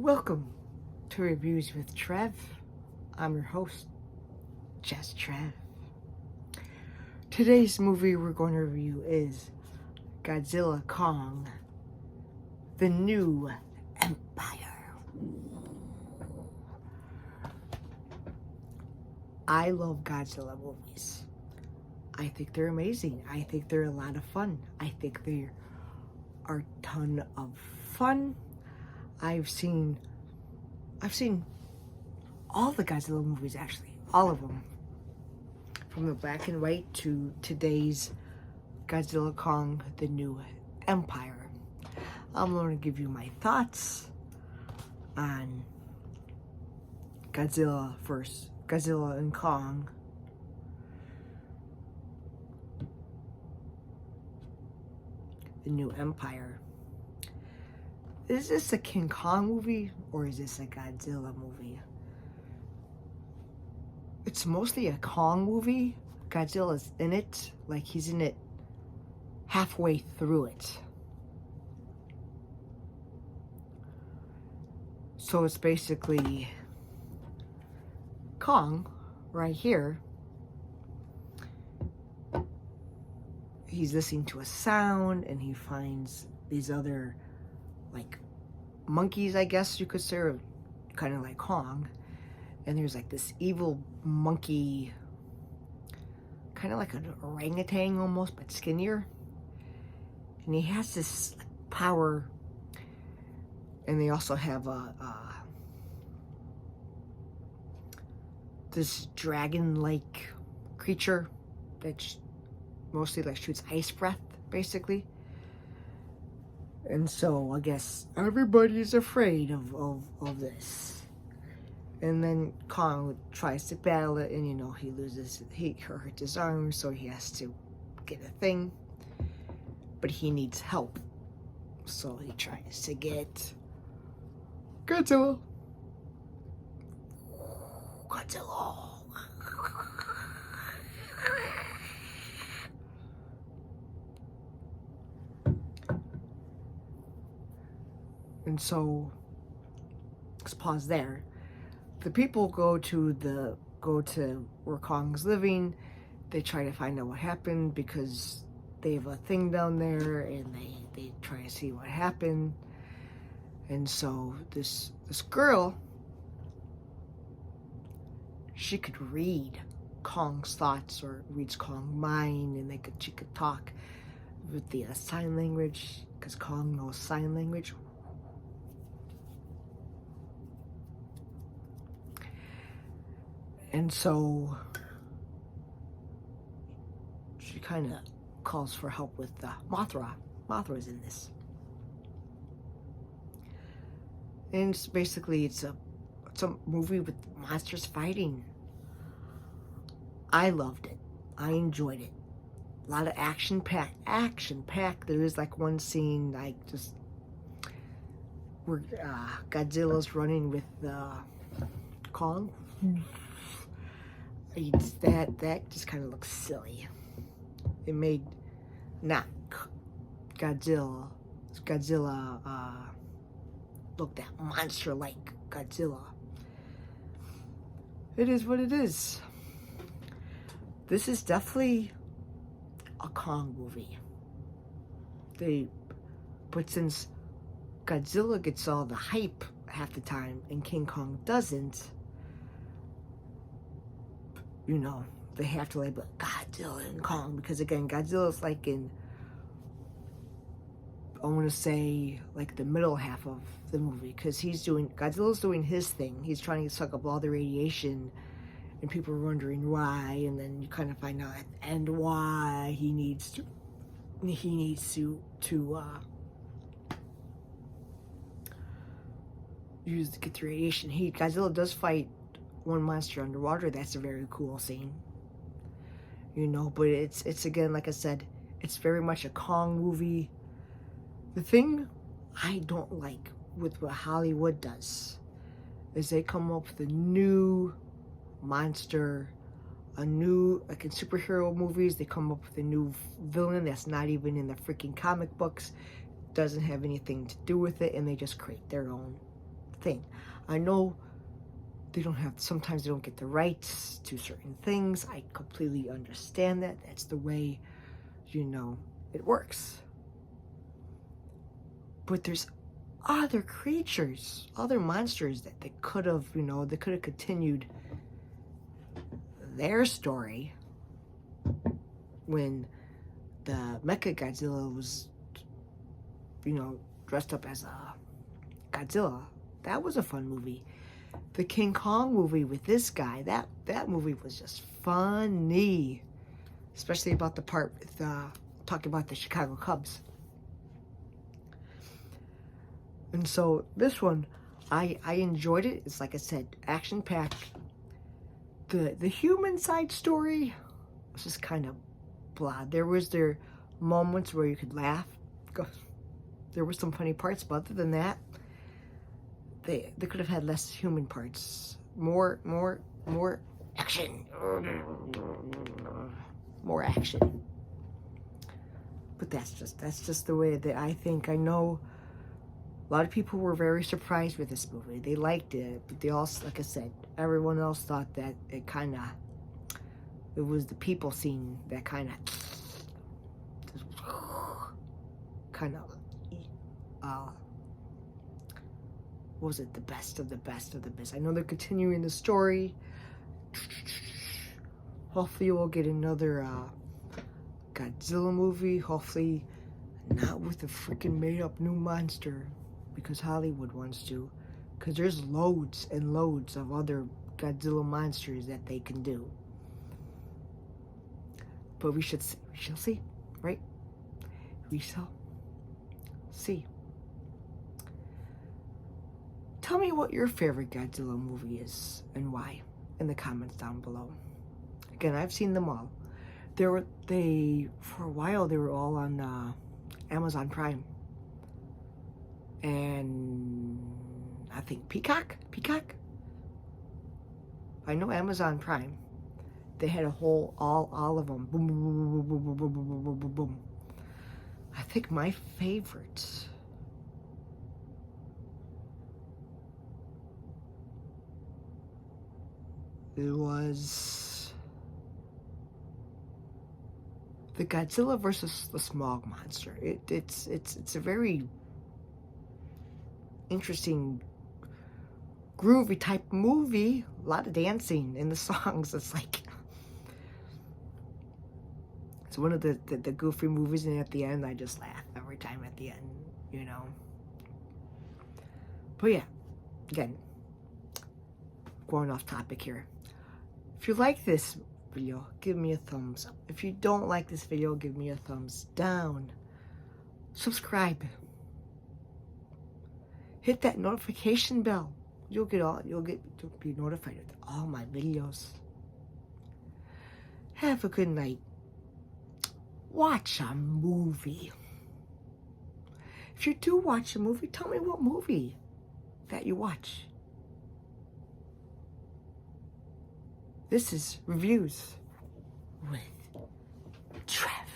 Welcome to Reviews with Trev. I'm your host, Just Trev. Today's movie we're going to review is Godzilla Kong, The New Empire. I love Godzilla movies. I think they're amazing. I think they're a lot of fun. I think they are a ton of fun. I've seen all the Godzilla movies, actually, all of them, from the black and white to today's Godzilla Kong, The New Empire. I'm going to give you my thoughts on Godzilla first, Godzilla and Kong, The New Empire. Is this a King Kong movie or is this a Godzilla movie? It's mostly a Kong movie. Godzilla's in it, like he's in it halfway through it. So it's basically Kong right here. He's listening to a sound and he finds these other like monkeys, I guess you could say, or kind of like Kong. And there's like this evil monkey, kind of like an orangutan almost, but skinnier. And he has this power. And they also have this dragon-like creature that mostly like shoots ice breath, basically. And so I guess everybody's afraid of this. And then Kong tries to battle it, and he hurts his arm, so he has to get a thing. But he needs help. So he tries to get Godzilla. Godzilla. And so, let's pause there. The people go to where Kong's living. They try to find out what happened because they have a thing down there, and they try to see what happened. And so this girl, she could read Kong's thoughts or reads Kong's mind, and she could talk with the sign language because Kong knows sign language. And so she kind of calls for help with Mothra. Mothra's in this. And it's basically it's a movie with monsters fighting. I loved it. I enjoyed it. A lot of action packed. There is like one scene like just where Godzilla's running with Kong. That just kind of looks silly. It made not Godzilla look that monster like Godzilla. It is what it is. This is definitely a Kong movie. But since Godzilla gets all the hype half the time and King Kong doesn't, they have to label Godzilla and Kong because again, Godzilla's like in, I want to say like the middle half of the movie because Godzilla's doing his thing. He's trying to suck up all the radiation, and people are wondering why, and then you kind of find out at the end why he needs to get the radiation. Godzilla does fight one monster underwater. That's a very cool scene, but it's again, like I said, it's very much a Kong movie. The thing I don't like with what Hollywood does is they come up with a new monster, like in superhero movies, they come up with a new villain that's not even in the freaking comic books, doesn't have anything to do with it, and they just create their own thing. I know they don't have, sometimes they don't get the rights to certain things. I completely understand that. That's the way, you know, it works. But there's other creatures, other monsters that they could have, you know, they could have continued their story when the Mecha Godzilla was, you know, dressed up as a Godzilla. That was a fun movie. The King Kong movie with this guy, that movie was just funny. Especially about the part with talking about the Chicago Cubs. And so this one, I enjoyed it. It's like I said, action-packed. The human side story was just kind of blah. There moments where you could laugh. There were some funny parts, but other than that, they could have had less human parts. More action. More action. But that's just the way that I think. I know a lot of people were very surprised with this movie. They liked it, but they also, like I said, everyone else thought that it was the people scene that kind of was it the best of the best of the best. I know they're continuing the story. Hopefully we'll get another Godzilla movie. Hopefully not with a freaking made-up new monster, because Hollywood wants to. Because there's loads and loads of other Godzilla monsters that they can do. But we shall see, right? We shall see. Tell me what your favorite Godzilla movie is and why in the comments down below. Again, I've seen them all. For a while, they were all on Amazon Prime. And I think Peacock? I know Amazon Prime. They had a whole, all of them. Boom, boom, boom, boom, boom, boom, boom, boom, boom, boom. I think my favorite was the Godzilla versus the Smog Monster. It's a very interesting, groovy type movie. A lot of dancing in the songs. It's like, it's one of the goofy movies, and at the end I just laugh every time at the end, you know. But yeah, again, going off topic here. If you like this video, give me a thumbs up. If you don't like this video, give me a thumbs down. Subscribe. Hit that notification bell. You'll be notified with all my videos. Have a good night. Watch a movie. If you do watch a movie, tell me what movie that you watch. This is Reviews with Trev.